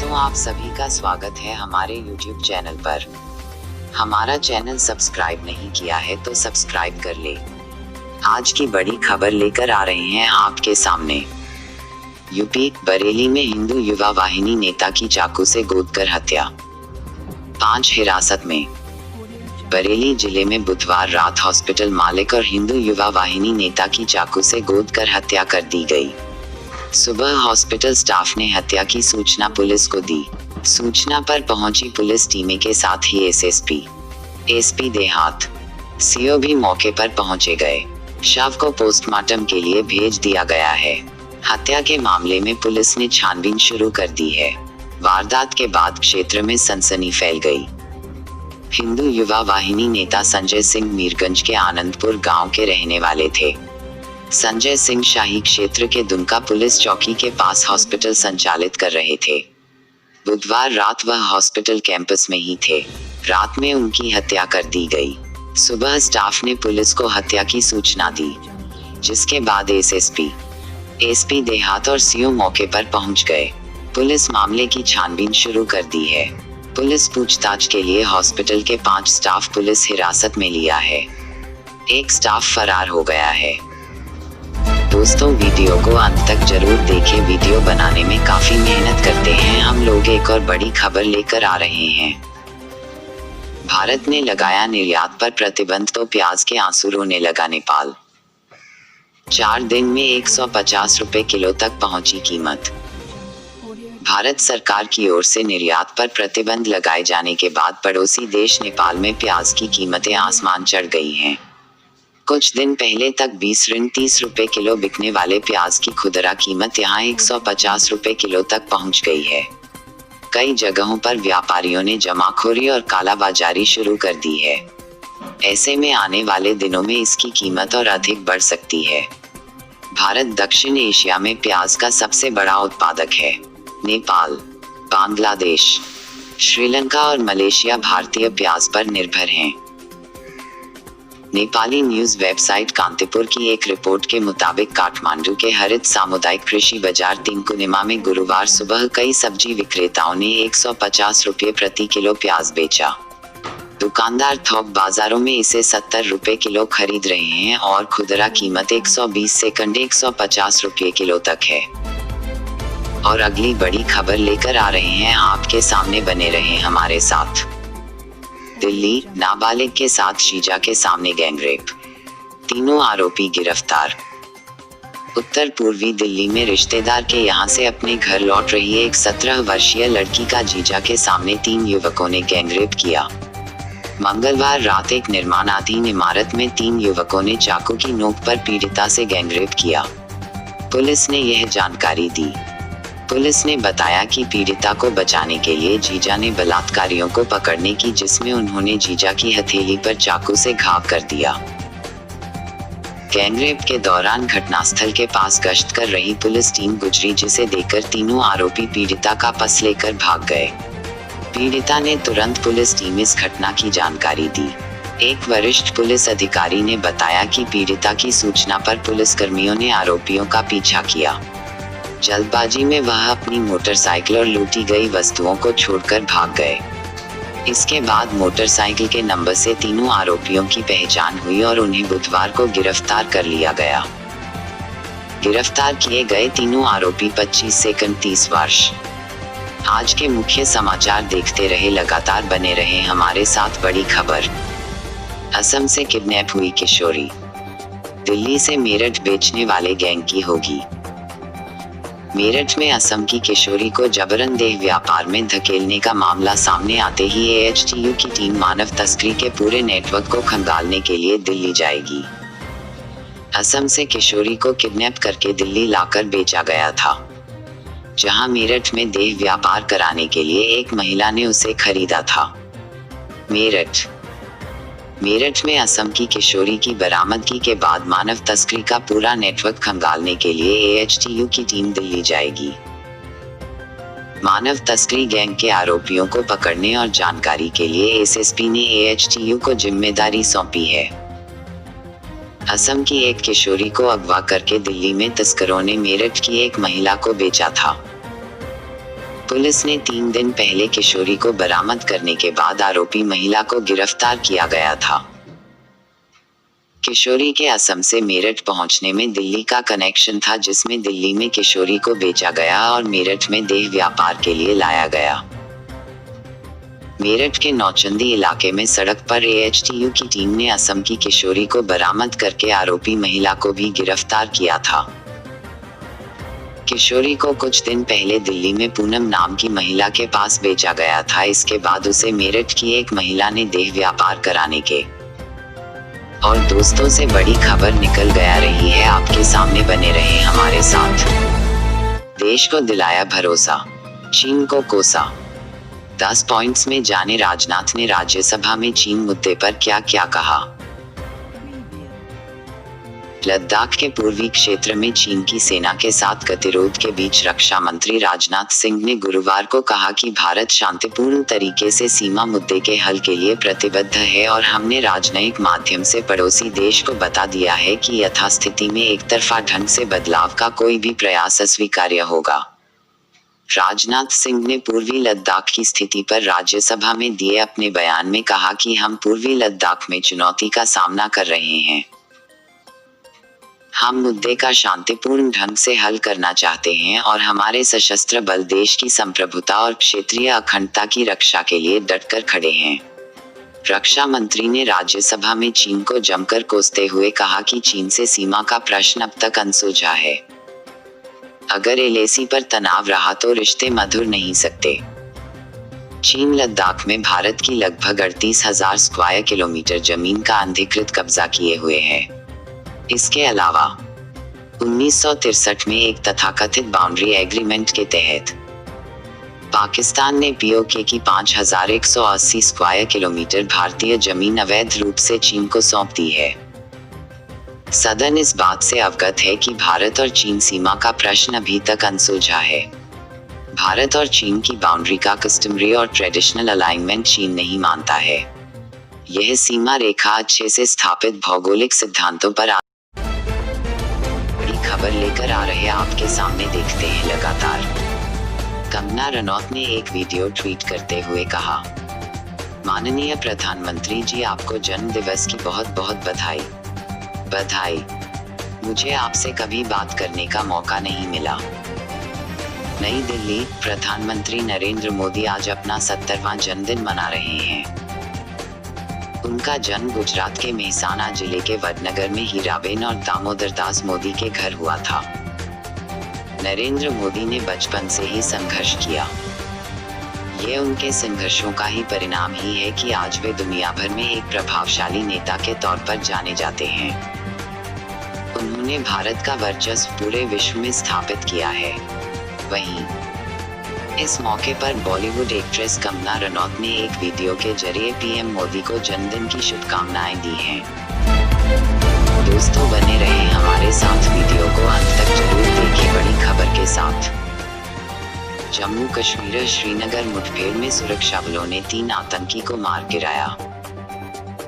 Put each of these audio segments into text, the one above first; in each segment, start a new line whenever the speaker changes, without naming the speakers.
दोस्तों, आप सभी का स्वागत है हमारे YouTube चैनल पर। हमारा चैनल सब्सक्राइब नहीं किया है तो सब्सक्राइब कर ले। आज की बड़ी खबर लेकर आ रहे हैं आपके सामने। यूपी बरेली में हिंदू युवा वाहिनी नेता की चाकू से गोदकर हत्या, 5 हिरासत में। बरेली जिले में बुधवार रात हॉस्पिटल मालिक और हिंदू युवा वाहिनी नेता की चाकू से गोदकर हत्या कर दी गई। सुबह हॉस्पिटल स्टाफ ने हत्या की सूचना पुलिस को दी। सूचना पर पहुंची पुलिस टीमें के साथ ही एसपी देहात, सीओ भी मौके पर पहुंचे गए। शव को पोस्टमार्टम के लिए भेज दिया गया है। हत्या के मामले में पुलिस ने छानबीन शुरू कर दी है। वारदात के बाद क्षेत्र में सनसनी फैल गई। हिंदू युवा वाहिनी नेता संजय सिंह मीरगंज के आनंदपुर गांव के रहने वाले थे। संजय सिंह शाही क्षेत्र के दुमका पुलिस चौकी के पास हॉस्पिटल संचालित कर रहे थे। बुधवार रात वह हॉस्पिटल कैंपस में ही थे। रात में उनकी हत्या कर दी गई। सुबह स्टाफ ने पुलिस को हत्या की सूचना दी, जिसके बाद एसपी देहात और सीओ मौके पर पहुंच गए। पुलिस मामले की छानबीन शुरू कर दी है। पुलिस पूछताछ के लिए हॉस्पिटल के 5 स्टाफ पुलिस हिरासत में लिया है। एक स्टाफ फरार हो गया है। दोस्तों, वीडियो को अंत तक जरूर देखें। वीडियो बनाने में काफी मेहनत करते हैं हम लोग। एक और बड़ी खबर लेकर आ रहे हैं। भारत ने लगाया निर्यात पर प्रतिबंध तो प्याज के आंसू रोने लगा नेपाल। 4 दिन में 150 रुपए किलो तक पहुंची कीमत। भारत सरकार की ओर से निर्यात पर प्रतिबंध लगाए जाने के बाद पड़ोसी देश नेपाल में प्याज की कीमतें आसमान चढ़ गई हैं। कुछ दिन पहले तक 20-30 रुपए किलो बिकने वाले प्याज की खुदरा कीमत यहां 150 रुपए किलो तक पहुंच गई है। कई जगहों पर व्यापारियों ने जमाखोरी और कालाबाजारी शुरू कर दी है। ऐसे में आने वाले दिनों में इसकी कीमत और अधिक बढ़ सकती है। भारत दक्षिण एशिया में प्याज का सबसे बड़ा उत्पादक है। नेपाल, बांग्लादेश, श्रीलंका और मलेशिया भारतीय प्याज पर निर्भर हैं। नेपाली न्यूज वेबसाइट कांतिपुर की एक रिपोर्ट के मुताबिक काठमांडू के हरित सामुदायिक कृषि बाजार तिनकुनिमा में गुरुवार सुबह कई सब्जी विक्रेताओं ने 150 रुपये प्रति किलो प्याज बेचा। दुकानदार थोक बाजारों में इसे 70 रुपये किलो खरीद रहे हैं और खुदरा कीमत 120 से 150 रुपये किलो तक है। और अगली बड़ी खबर लेकर आ रहे हैं आपके सामने, बने रहें हमारे साथ। दिल्ली, नाबालिग के साथ शीजा के सामने गैंगरेप, तीनों आरोपी गिरफ्तार। उत्तर पूर्वी दिल्ली में रिश्तेदार के यहां से अपने घर लौट रही एक 17 वर्षीय लड़की का जीजा के सामने 3 युवकों ने गैंगरेप किया। मंगलवार रात एक निर्माणाधीन इमारत में 3 युवकों ने चाकू की नोक पर पीड़िता से गैंगरेप किया। पुलिस ने यह जानकारी दी। पुलिस ने बताया कि पीड़िता को बचाने के लिए जीजा ने बलात्कारियों को पकड़ने की, जिसमें उन्होंने जीजा की हथेली पर चाकू से घाव कर दिया। गैंगरेप के दौरान घटनास्थल के पास गश्त कर रही पुलिस टीम गुजरी, जिसे देखकर तीनों आरोपी पीड़िता का पस लेकर भाग गए। पीड़िता ने तुरंत पुलिस टीम इस घटना की जानकारी दी। एक वरिष्ठ पुलिस अधिकारी ने बताया कि पीड़िता की सूचना पर पुलिसकर्मियों ने आरोपियों का पीछा किया। जल्दबाजी में वह अपनी मोटरसाइकिल और लूटी गई वस्तुओं को छोड़कर भाग गए। इसके बाद मोटरसाइकिल के नंबर से तीनों आरोपियों की पहचान हुई और उन्हें बुधवार को गिरफ्तार कर लिया गया। गिरफ्तार किए गए तीनों आरोपी 25 से 31 वर्ष। आज के मुख्य समाचार देखते रहे, लगातार बने रहे हमारे साथ। बड़ी खबर, असम से किडनैप हुई किशोरी, दिल्ली से मेरठ बेचने वाले गैंग की होगी। मेरठ में असम की किशोरी को जबरन देह व्यापार में धकेलने का मामला सामने आते ही एएचटीयू की टीम मानव तस्करी के पूरे नेटवर्क को खंगालने के लिए दिल्ली जाएगी। असम से किशोरी को किडनैप करके दिल्ली लाकर बेचा गया था, जहां मेरठ में देह व्यापार कराने के लिए एक महिला ने उसे खरीदा था। मेरठ में असम की किशोरी की बरामदगी के बाद मानव तस्करी का पूरा नेटवर्क खंगालने के लिए एएचटीयू की टीम दिल्ली जाएगी। मानव तस्करी गैंग के आरोपियों को पकड़ने और जानकारी के लिए एसएसपी ने एएचटीयू को जिम्मेदारी सौंपी है। असम की एक किशोरी को अगवा करके दिल्ली में तस्करों ने मेरठ की एक महिला को बेचा था। पुलिस ने 3 दिन पहले किशोरी को बरामद करने के बाद आरोपी महिला को गिरफ्तार किया गया था। किशोरी के असम से मेरठ पहुंचने में दिल्ली का कनेक्शन था, जिसमें दिल्ली में किशोरी को बेचा गया और मेरठ में देह व्यापार के लिए लाया गया। मेरठ के नौचंदी इलाके में सड़क पर AHTU की टीम ने असम की किशोरी को बरामद करके आरोपी महिला को भी गिरफ्तार किया था। किशोरी को कुछ दिन पहले दिल्ली में पूनम नाम की महिला के पास बेचा गया था। इसके बाद उसे मेरठ की एक महिला ने देह व्यापार कराने के और दोस्तों से बड़ी खबर निकल गया रही है। आपके सामने बने रहे हमारे साथ। देश को दिलाया भरोसा, चीन को कोसा। 10 पॉइंट्स में जाने राजनाथ ने राज्यसभा में चीन मुद्दे पर क्या क्या कहा। लद्दाख के पूर्वी क्षेत्र में चीन की सेना के साथ गतिरोध के बीच रक्षा मंत्री राजनाथ सिंह ने गुरुवार को कहा कि भारत शांतिपूर्ण तरीके से सीमा मुद्दे के हल के लिए प्रतिबद्ध है और हमने राजनयिक माध्यम से पड़ोसी देश को बता दिया है कि यथास्थिति में एकतरफा ढंग से बदलाव का कोई भी प्रयास अस्वीकार्य होगा। राजनाथ सिंह ने पूर्वी लद्दाख की स्थिति पर राज्यसभा में दिए अपने बयान में कहा कि हम पूर्वी लद्दाख में चुनौती का सामना कर रहे हैं। हम मुद्दे का शांतिपूर्ण ढंग से हल करना चाहते हैं और हमारे सशस्त्र बल देश की संप्रभुता और क्षेत्रीय अखंडता की रक्षा के लिए डटकर खड़े हैं। रक्षा मंत्री ने राज्यसभा में चीन को जमकर कोसते हुए कहा कि चीन से सीमा का प्रश्न अब तक अनसुलझा है। अगर LAC पर तनाव रहा तो रिश्ते मधुर नहीं सकते। चीन लद्दाख में भारत की लगभग 38,000 स्क्वायर किलोमीटर जमीन का अनधिकृत कब्जा किए हुए है। इसके अलावा 1963 में एक तथाकथित बाउंड्री एग्रीमेंट के तहत पाकिस्तान ने POK की 5,180 स्क्वायर किलोमीटर भारतीय जमीन अवैध रूप से चीन को सौंप दी है। सदन इस बात से अवगत है कि भारत और चीन सीमा का प्रश्न अभी तक अनसुलझा है। भारत और चीन की बाउंड्री का कस्टमरी और ट्रेडिशनल अलाइनमेंट चीन नहीं मानता है। यह सीमा रेखा अच्छे से स्थापित भौगोलिक सिद्धांतों पर बड़ी खबर लेकर आ रहे आपके सामने। देखते हैं लगातार। कंगना रनौत ने एक वीडियो ट्वीट करते हुए कहा, माननीय प्रधानमंत्री जी, आपको जन्म दिवस की बहुत बहुत बधाई। मुझे आपसे कभी बात करने का मौका नहीं मिला। नई दिल्ली। प्रधानमंत्री नरेंद्र मोदी आज अपना 70वां जन्मदिन मना रहे हैं। उनका जन्म गुजरात के मेहसाना जिले के वडनगर में हीराबेन और दामोदर दास मोदी के घर हुआ था। नरेंद्र मोदी ने बचपन से ही संघर्ष किया। ये उनके संघर्षों का ही परिणाम ही है कि आज वे दुनिया भर में एक प्रभावशाली नेता के तौर पर जाने जाते हैं। उन्होंने भारत का वर्चस्व पूरे विश्व में स्थापित किया है। वहीं इस मौके पर बॉलीवुड एक्ट्रेस कंगना रनौत ने एक वीडियो के जरिए PM मोदी को जन्मदिन की शुभकामनाएं दी हैं। दोस्तों, बने रहे हमारे साथ। वीडियो को अंत तक जरूर देखिए। बड़ी खबर के साथ। जम्मू कश्मीर श्रीनगर मुठभेड़ में सुरक्षा बलों ने 3 आतंकी को मार गिराया,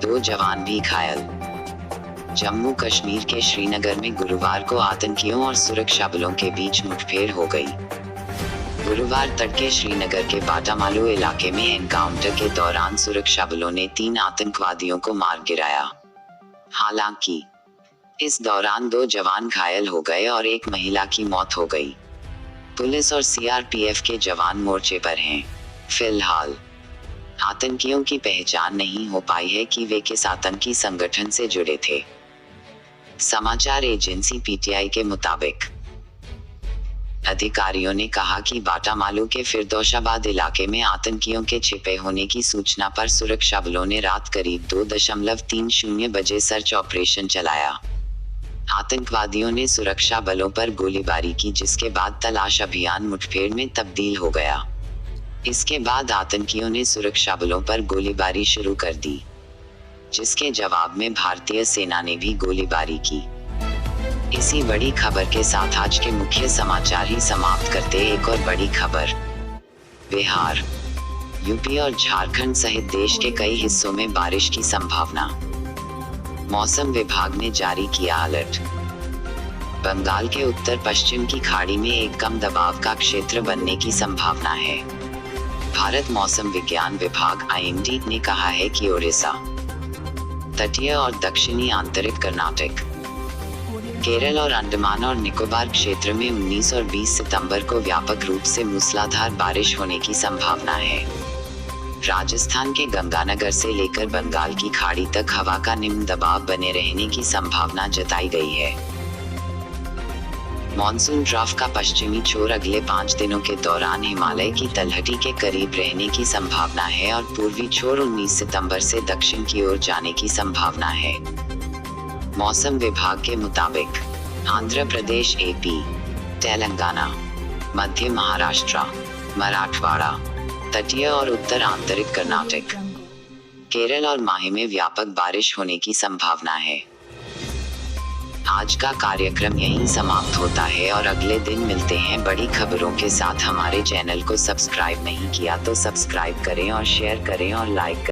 2 जवान भी घायल। जम्मू कश्मीर के श्रीनगर में गुरुवार को आतंकियों और सुरक्षा बलों के बीच मुठभेड़ हो गई। गुरुवार तड़के श्रीनगर के बाटामालू इलाके में एनकाउंटर के दौरान सुरक्षा बलों ने 3 आतंकवादियों को मार गिराया। हालांकि इस दौरान 2 जवान घायल हो गए और एक महिला की मौत हो गई। पुलिस और CRPF के जवान मोर्चे पर हैं। फिलहाल आतंकियों की पहचान नहीं हो पाई है कि वे किस आतंकी संगठन से जुड़े थे। समाचार एजेंसी PTI के मुताबिक अधिकारियों ने कहा कि बाटामालू के फिरदौशाबाद इलाके में आतंकियों के छिपे होने की सूचना पर सुरक्षा बलों ने रात करीब 2:30 बजे सर्च ऑपरेशन चलाया। आतंकवादियों ने सुरक्षा बलों पर गोलीबारी की, जिसके बाद तलाश अभियान मुठभेड़ में तब्दील हो गया। इसके बाद आतंकियों ने सुरक्षा बलों पर गोलीबारी शुरू कर दी, जिसके जवाब में भारतीय सेना ने भी गोलीबारी की। इसी बड़ी खबर के साथ आज के मुख्य समाचार ही समाप्त करते। एक और बड़ी खबर। बिहार, यूपी और झारखंड सहित देश के कई हिस्सों में बारिश की संभावना। मौसम विभाग ने जारी किया अलर्ट। बंगाल के उत्तर पश्चिम की खाड़ी में एक कम दबाव का क्षेत्र बनने की संभावना है। भारत मौसम विज्ञान विभाग (IMD) ने कहा है कि ओडिशा, तटीय और दक्षिणी आंतरिक कर्नाटक, केरल और अंडमान और निकोबार क्षेत्र में 19 और 20 सितंबर को व्यापक रूप से मूसलाधार बारिश होने की संभावना है। राजस्थान के गंगानगर से लेकर बंगाल की खाड़ी तक हवा का निम्न दबाव बने रहने की संभावना जताई गई है। मॉनसून ट्रफ का पश्चिमी छोर अगले 5 दिनों के दौरान हिमालय की तलहटी के करीब रहने की संभावना है और पूर्वी छोर 19 सितंबर से दक्षिण की ओर जाने की संभावना है। मौसम विभाग के मुताबिक आंध्र प्रदेश, AP, तेलंगाना, मध्य महाराष्ट्र, मराठवाड़ा, तटीय और उत्तर आंतरिक कर्नाटक, केरल और माहे में व्यापक बारिश होने की संभावना है। आज का कार्यक्रम यहीं समाप्त होता है और अगले दिन मिलते हैं बड़ी खबरों के साथ। हमारे चैनल को सब्सक्राइब नहीं किया तो सब्सक्राइब करें और शेयर करें और लाइक करें।